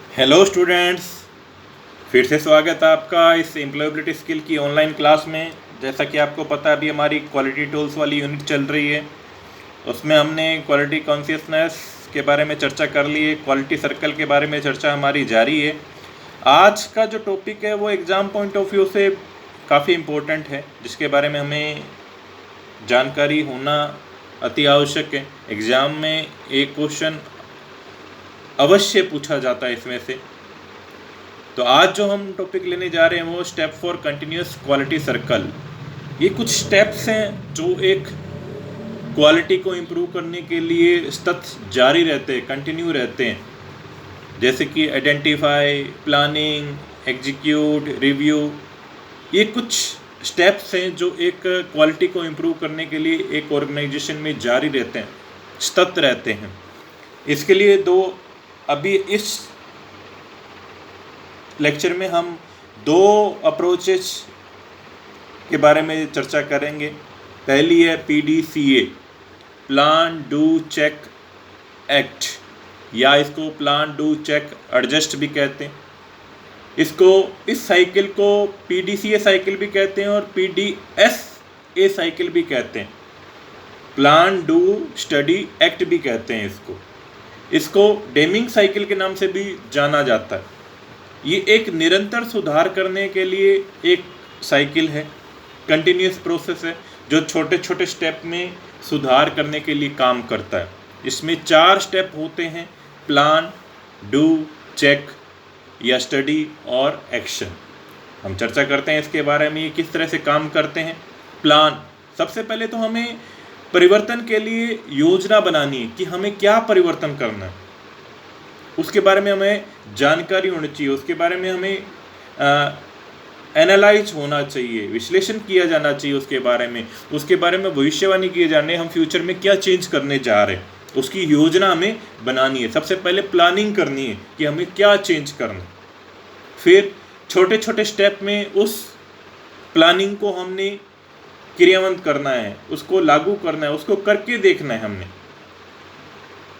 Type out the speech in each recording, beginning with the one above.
Hello students, फिर से स्वागत है आपका इस एम्प्लॉयबिलिटी स्किल की ऑनलाइन क्लास में। जैसा कि आपको पता है अभी हमारी क्वालिटी टूल्स वाली यूनिट चल रही है। उसमें हमने क्वालिटी कॉन्शियसनेस के बारे में चर्चा कर ली है, क्वालिटी सर्कल के बारे में चर्चा हमारी जारी है। आज का जो टॉपिक है वो एग्ज़ाम पॉइंट ऑफ व्यू से काफ़ी इम्पोर्टेंट है, जिसके बारे में हमें जानकारी होना अति आवश्यक है। एग्ज़ाम में एक क्वेश्चन अवश्य पूछा जाता है इसमें से। तो आज जो हम टॉपिक लेने जा रहे हैं वो step for continuous quality circle. ये कुछ स्टेप्स हैं जो एक क्वालिटी को इम्प्रूव करने के लिए सतत जारी रहते हैं, कंटिन्यू रहते हैं। जैसे कि आइडेंटिफाई, प्लानिंग, एग्जीक्यूट, रिव्यू। ये कुछ स्टेप्स हैं जो एक क्वालिटी को इम्प्रूव करने के लिए एक ऑर्गेनाइजेशन में जारी रहते हैं, सतत रहते हैं। इसके लिए अभी इस लेक्चर में हम दो अप्रोचेस के बारे में चर्चा करेंगे। पहली है PDCA, plan do check act, या इसको प्लान डू चेक एडजस्ट भी कहते हैं। इस साइकिल को PDCA साइकिल भी कहते हैं और PDSA साइकिल भी कहते हैं। प्लान डू स्टडी एक्ट भी कहते हैं इसको डेमिंग साइकिल के नाम से भी जाना जाता है। ये एक निरंतर सुधार करने के लिए एक साइकिल है, कंटिन्यूस प्रोसेस है, जो छोटे छोटे स्टेप में सुधार करने के लिए काम करता है। इसमें 4 स्टेप होते हैं: प्लान, डू, चेक या स्टडी और एक्शन। हम चर्चा करते हैं इसके बारे में, ये किस तरह से काम करते हैं। प्लान, सबसे पहले तो हमें परिवर्तन के लिए योजना बनानी है कि हमें क्या परिवर्तन करना है। उसके बारे में हमें जानकारी होनी चाहिए, उसके बारे में हमें एनालाइज होना चाहिए, विश्लेषण किया जाना चाहिए उसके बारे में भविष्यवाणी किए जाने, हम फ्यूचर में क्या चेंज करने जा रहे हैं, उसकी योजना हमें बनानी है। सबसे पहले प्लानिंग करनी है कि हमें क्या चेंज करना है। फिर छोटे छोटे स्टेप में उस प्लानिंग को हमने क्रियान्वित करना है, उसको लागू करना है, उसको करके देखना है। हमने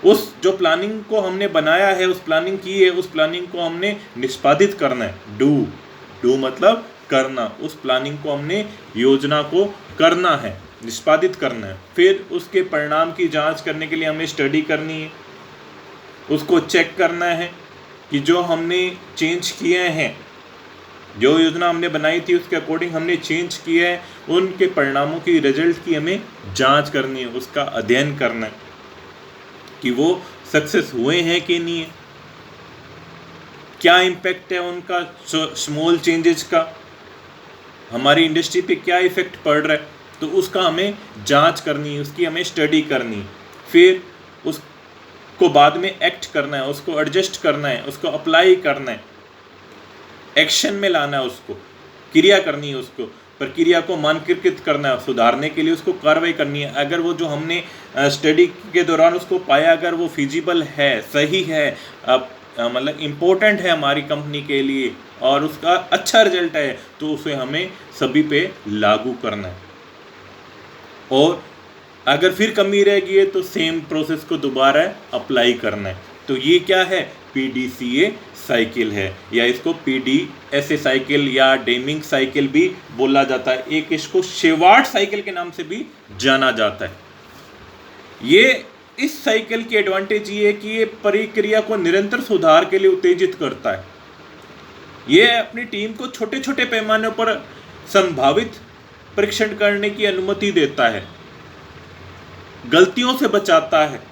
उस जो प्लानिंग को हमने बनाया है, उस प्लानिंग की है, उस प्लानिंग को हमने निष्पादित करना है। डू मतलब करना, उस प्लानिंग को हमने, योजना को करना है, निष्पादित करना है। फिर उसके परिणाम की जांच करने के लिए हमें स्टडी करनी है, उसको चेक करना है कि जो हमने चेंज किए हैं, जो योजना हमने बनाई थी उसके अकॉर्डिंग हमने चेंज किया है, उनके परिणामों की, रिजल्ट की हमें जांच करनी है, उसका अध्ययन करना है कि वो सक्सेस हुए हैं कि नहीं है, क्या इम्पैक्ट है उनका, स्मॉल चेंजेस का हमारी इंडस्ट्री पे क्या इफेक्ट पड़ रहा है, तो उसका हमें जांच करनी है, उसकी हमें स्टडी करनी है। फिर उसको बाद में एक्ट करना है, उसको एडजस्ट करना है, उसको अप्लाई करना है, एक्शन में लाना है, उसको क्रिया करनी है, उसको प्रक्रिया को मानकीकृत करना है, सुधारने के लिए उसको कार्रवाई करनी है। अगर वो जो हमने स्टडी के दौरान उसको पाया, अगर वो फिजिबल है, सही है, मतलब इम्पोर्टेंट है हमारी कंपनी के लिए और उसका अच्छा रिजल्ट है, तो उसे हमें सभी पे लागू करना है। और अगर फिर कमी रह गई है तो सेम प्रोसेस को दोबारा अप्लाई करना है। तो ये क्या है? PDCA साइकिल है, या इसको PDSA साइकिल या डेमिंग साइकिल भी बोला जाता है। एक इसको शेवार्ट साइकिल के नाम से भी जाना जाता है। ये इस साइकिल की एडवांटेज ये है कि ये प्रक्रिया को निरंतर सुधार के लिए उत्तेजित करता है। ये अपनी टीम को छोटे छोटे पैमाने पर संभावित परीक्षण करने की अनुमति देता है, गलतियों से बचाता है।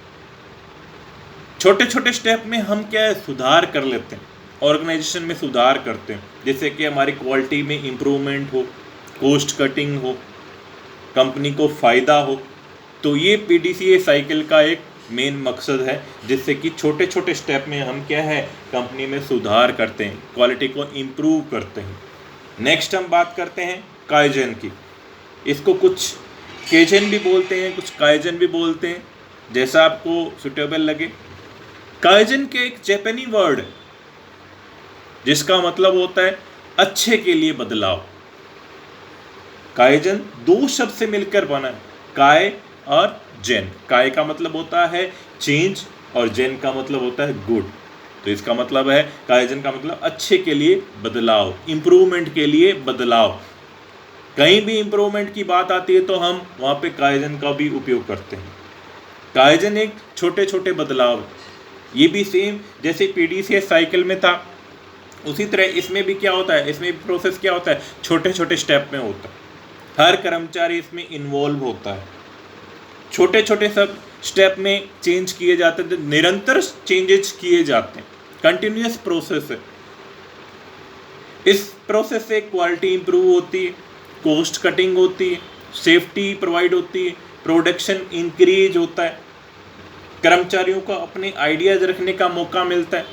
छोटे छोटे स्टेप में हम क्या है, सुधार कर लेते हैं, ऑर्गेनाइजेशन में सुधार करते हैं, जैसे कि हमारी क्वालिटी में इम्प्रूवमेंट हो, कॉस्ट कटिंग हो, कंपनी को फ़ायदा हो। तो ये PDCA साइकिल का एक मेन मकसद है, जिससे कि छोटे छोटे स्टेप में हम क्या है, कंपनी में सुधार करते हैं, क्वालिटी को इम्प्रूव करते हैं। नेक्स्ट हम बात करते हैं काइजन की। इसको कुछ केजन भी बोलते हैं, कुछ काइजन भी बोलते हैं, जैसा आपको सुटेबल लगे। काइजन के एक जापानी वर्ड जिसका मतलब होता है अच्छे के लिए बदलाव। काइजन 2 शब्द से मिलकर बना है, काय और जेन। काय का मतलब होता है चेंज और जेन का मतलब होता है गुड। तो इसका मतलब है काइजन का मतलब अच्छे के लिए बदलाव, इंप्रूवमेंट के लिए बदलाव। कहीं भी इंप्रूवमेंट की बात आती है तो हम वहाँ पे काइजन का भी उपयोग करते हैं। काइजन एक छोटे छोटे बदलाव, ये भी सेम जैसे PDCA साइकिल में था उसी तरह इसमें भी क्या होता है, इसमें भी प्रोसेस क्या होता है, छोटे छोटे स्टेप में होता है। हर कर्मचारी इसमें इन्वॉल्व होता है, छोटे छोटे सब स्टेप में चेंज किए जाते हैं, निरंतर चेंजेस किए जाते हैं, कंटिन्यूस प्रोसेस है। इस प्रोसेस से क्वालिटी इंप्रूव होती है, कॉस्ट कटिंग होती है, सेफ्टी प्रोवाइड होती है, प्रोडक्शन इंक्रीज होता है, कर्मचारियों को अपने आइडियाज रखने का मौका मिलता है।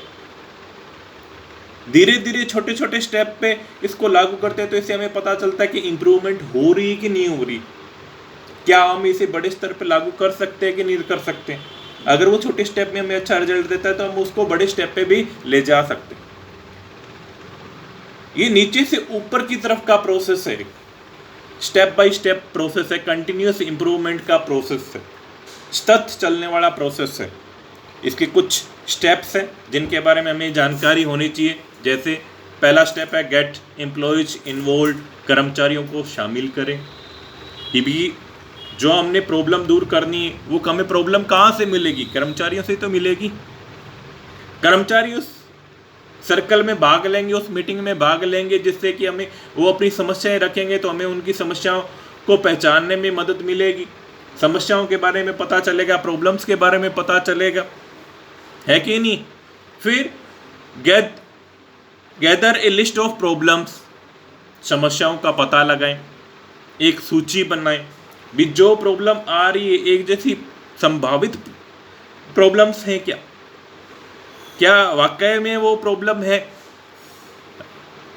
धीरे धीरे छोटे छोटे स्टेप पे इसको लागू करते हैं तो इससे हमें पता चलता है कि इंप्रूवमेंट हो रही है कि नहीं हो रही, क्या हम इसे बड़े स्तर पे लागू कर सकते हैं कि नहीं कर सकते। अगर वो छोटे स्टेप में हमें अच्छा रिजल्ट देता है तो हम उसको बड़े स्टेप पे भी ले जा सकते हैं। ये नीचे से ऊपर की तरफ का प्रोसेस है, स्टेप बाय स्टेप प्रोसेस है, कंटिन्यूस इंप्रूवमेंट का प्रोसेस है, सतत चलने वाला प्रोसेस है। इसके कुछ स्टेप्स हैं जिनके बारे में हमें जानकारी होनी चाहिए। जैसे पहला स्टेप है गेट एम्प्लॉयज इन्वॉल्व, कर्मचारियों को शामिल करें। ये भी जो हमने प्रॉब्लम दूर करनी है वो हमें प्रॉब्लम कहाँ से मिलेगी, कर्मचारियों से तो मिलेगी। कर्मचारी उस सर्कल में भाग लेंगे, उस मीटिंग में भाग लेंगे, जिससे कि हमें वो अपनी समस्याएं रखेंगे तो हमें उनकी समस्याओं को पहचानने में मदद मिलेगी, समस्याओं के बारे में पता चलेगा, प्रॉब्लम्स के बारे में पता चलेगा, है कि नहीं। फिर gather A list of problems, समस्याओं का पता लगाएं, एक सूची बनाएं भी जो प्रॉब्लम आ रही है एक जैसी संभावित प्रॉब्लम्स हैं क्या वाकई में वो प्रॉब्लम है।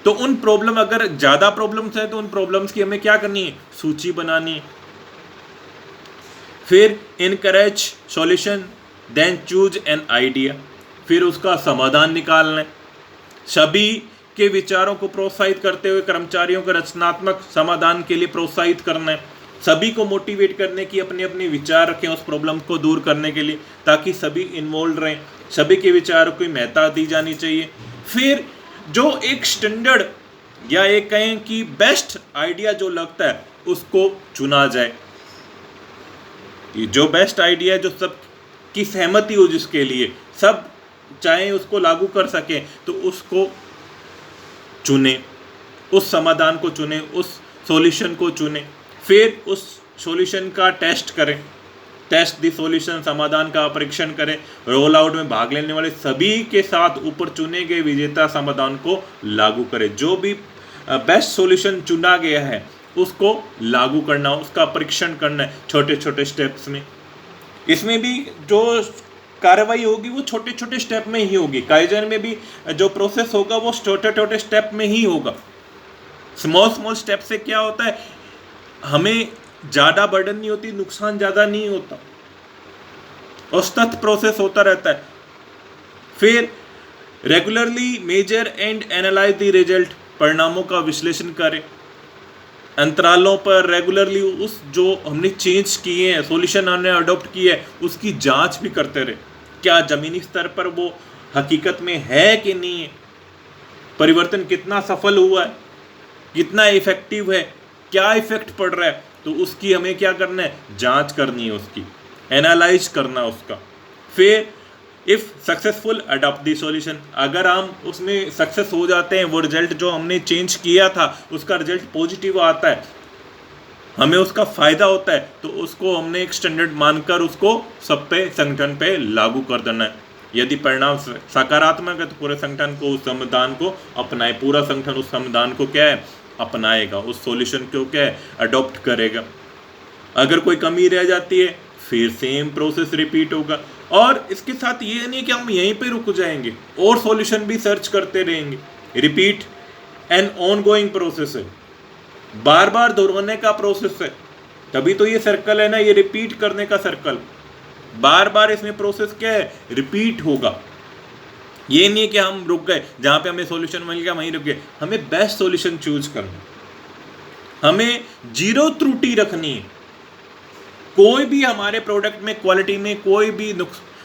तो उन प्रॉब्लम, अगर ज़्यादा प्रॉब्लम्स है तो उन प्रॉब्लम्स की हमें क्या करनी है, सूची बनानी है। फिर encourage solution, then choose an idea, फिर उसका समाधान निकालना है। सभी के विचारों को प्रोत्साहित करते हुए कर्मचारियों को रचनात्मक समाधान के लिए प्रोत्साहित करना है। सभी को मोटिवेट करने की अपने अपने विचार रखें उस प्रॉब्लम को दूर करने के लिए, ताकि सभी इन्वॉल्व रहें, सभी के विचारों को महत्ता दी जानी चाहिए। फिर जो एक स्टैंडर्ड या एक कहें कि बेस्ट आइडिया जो लगता है उसको चुना जाए। ये जो बेस्ट आइडिया है, जो सब की सहमति हो, जिसके लिए सब चाहे उसको लागू कर सकें, तो उसको चुने, उस समाधान को चुने, उस सॉल्यूशन को चुने। फिर उस सॉल्यूशन का टेस्ट करें, टेस्ट द सॉल्यूशन, समाधान का परीक्षण करें। रोल आउट में भाग लेने वाले सभी के साथ ऊपर चुने गए विजेता समाधान को लागू करें। जो भी बेस्ट सॉल्यूशन चुना गया है उसको लागू करना, उसका परीक्षण करना है छोटे छोटे स्टेप्स में। इसमें भी जो कार्रवाई होगी वो छोटे छोटे स्टेप में ही होगी। काइजन में भी जो प्रोसेस होगा वो छोटे छोटे स्टेप में ही होगा। स्मॉल स्टेप से क्या होता है, हमें ज़्यादा बर्डन नहीं होती, नुकसान ज़्यादा नहीं होता, और सतत प्रोसेस होता रहता है। फिर regularly measure and analyse the result, परिणामों का विश्लेषण करें। अंतरालों पर रेगुलरली उस जो हमने चेंज किए हैं, सॉल्यूशन हमने अडॉप्ट किया है, उसकी जांच भी करते रहे। क्या ज़मीनी स्तर पर वो हकीकत में है कि नहीं है, परिवर्तन कितना सफल हुआ है, कितना इफेक्टिव है, क्या इफेक्ट पड़ रहा है, तो उसकी हमें क्या करना है, जांच करनी है, उसकी एनालाइज करना उसका। फिर if successful adopt the solution, अगर हम उसमें सक्सेस हो जाते हैं, वो रिजल्ट जो हमने चेंज किया था उसका रिजल्ट पॉजिटिव आता है, हमें उसका फ़ायदा होता है, तो उसको हमने एक स्टैंडर्ड मानकर उसको सब पे, संगठन पे लागू कर देना है। यदि परिणाम सकारात्मक है तो पूरे संगठन को उस समाधान को अपनाए, पूरा संगठन उस समाधान को क्या है, अपनाएगा, उस सॉल्यूशन को क्या है, अडॉप्ट करेगा। अगर कोई कमी रह जाती है फिर सेम प्रोसेस रिपीट होगा। और इसके साथ ये नहीं कि हम यहीं पे रुक जाएंगे, और सॉल्यूशन भी सर्च करते रहेंगे। रिपीट एन ऑनगोइंग प्रोसेस है, बार बार दोहराने का प्रोसेस है, तभी तो ये सर्कल है ना, ये रिपीट करने का सर्कल। बार बार इसमें प्रोसेस क्या है, रिपीट होगा। ये नहीं कि हम रुक गए, जहाँ पे हमें सॉल्यूशन मिल गया वहीं रुक गए। हमें बेस्ट सॉल्यूशन चूज करना, हमें जीरो त्रुटि रखनी है। कोई भी हमारे प्रोडक्ट में, क्वालिटी में कोई भी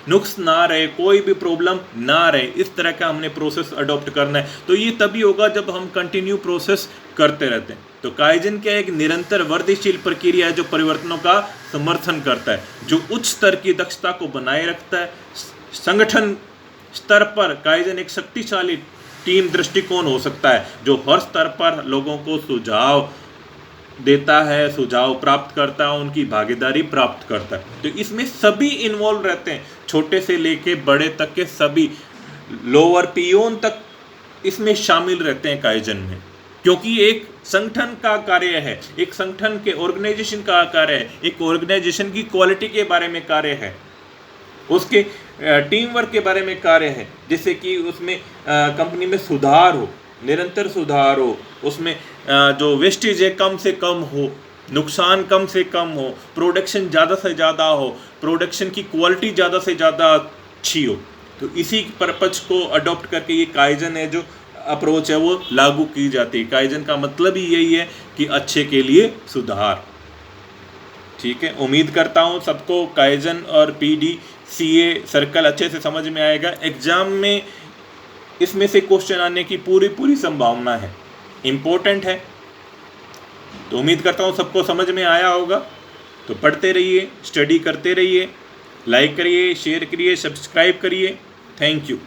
नुक्स ना रहे, कोई भी प्रॉब्लम ना रहे, इस तरह का हमने प्रोसेस अडॉप्ट करना है। तो ये तभी होगा जब हम कंटिन्यू प्रोसेस करते रहते हैं। तो काइजन क्या एक निरंतर वर्धनशील प्रक्रिया है जो परिवर्तनों का समर्थन करता है, जो उच्च स्तर की दक्षता को बनाए रखता है। संगठन स्तर पर काइजन एक शक्तिशाली टीम दृष्टिकोण हो सकता है जो हर स्तर पर लोगों को सुझाव देता है, सुझाव प्राप्त करता है, उनकी भागीदारी प्राप्त करता है। तो इसमें सभी इन्वॉल्व रहते हैं, छोटे से लेके बड़े तक के सभी, लोअर पियोन तक इसमें शामिल रहते हैं काइजन में, क्योंकि एक संगठन का कार्य है, एक संगठन के ऑर्गेनाइजेशन का कार्य है, एक ऑर्गेनाइजेशन की क्वालिटी के बारे में कार्य है, उसके टीम वर्क के बारे में कार्य है, जिससे कि उसमें कंपनी में सुधार हो, निरंतर सुधार हो, उसमें जो वेस्टेज है कम से कम हो, नुकसान कम से कम हो, प्रोडक्शन ज़्यादा से ज़्यादा हो, प्रोडक्शन की क्वालिटी ज़्यादा से ज़्यादा अच्छी हो। तो इसी पर्पज को अडॉप्ट करके ये काइजन है जो अप्रोच है वो लागू की जाती है। काइजन का मतलब ही यही है कि अच्छे के लिए सुधार। ठीक है, उम्मीद करता हूँ सबको काइजन और PDCA सर्कल अच्छे से समझ में आएगा। एग्जाम में इसमें से क्वेश्चन आने की पूरी संभावना है, इम्पोर्टेंट है। तो उम्मीद करता हूँ सबको समझ में आया होगा। तो पढ़ते रहिए, स्टडी करते रहिए, लाइक करिए, शेयर करिए, सब्सक्राइब करिए। Thank you.